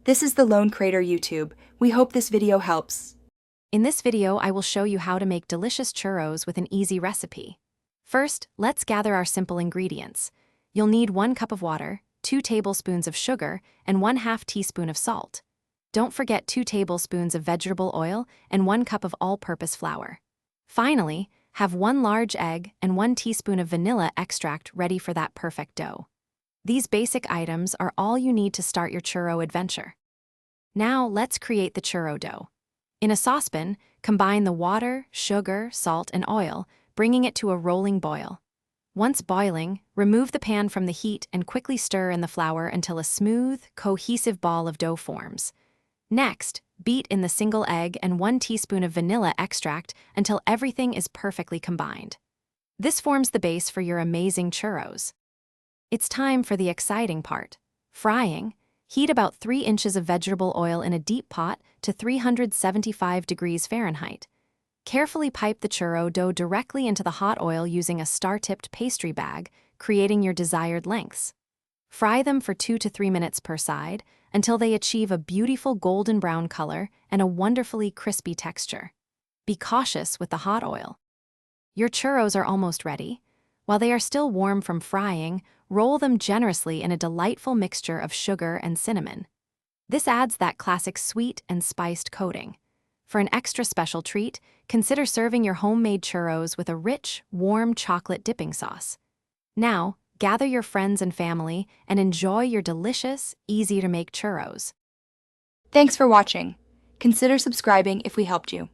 This is the Lone Crater YouTube. We hope this video helps. In this video, I will show you how to make delicious churros with an easy recipe. First, let's gather our simple ingredients. You'll need 1 cup of water, 2 tablespoons of sugar, and 1/2 teaspoon of salt. Don't forget 2 tablespoons of vegetable oil and 1 cup of all-purpose flour. Finally, have 1 large egg and 1 teaspoon of vanilla extract ready for that perfect dough. These basic items are all you need to start your churro adventure. Now, let's create the churro dough. In a saucepan, combine the water, sugar, salt, and oil, bringing it to a rolling boil. Once boiling, remove the pan from the heat and quickly stir in the flour until a smooth, cohesive ball of dough forms. Next, beat in the single egg and 1 teaspoon of vanilla extract until everything is perfectly combined. This forms the base for your amazing churros. It's time for the exciting part, frying. Heat about 3 inches of vegetable oil in a deep pot to 375 degrees Fahrenheit. Carefully pipe the churro dough directly into the hot oil using a star-tipped pastry bag, creating your desired lengths. Fry them for 2 to 3 minutes per side until they achieve a beautiful golden brown color and a wonderfully crispy texture. Be cautious with the hot oil. Your churros are almost ready. While they are still warm from frying, roll them generously in a delightful mixture of sugar and cinnamon. This adds that classic sweet and spiced coating. For an extra special treat, consider serving your homemade churros with a rich, warm chocolate dipping sauce. Now, gather your friends and family and enjoy your delicious, easy-to-make churros. Thanks for watching. Consider subscribing if we helped you.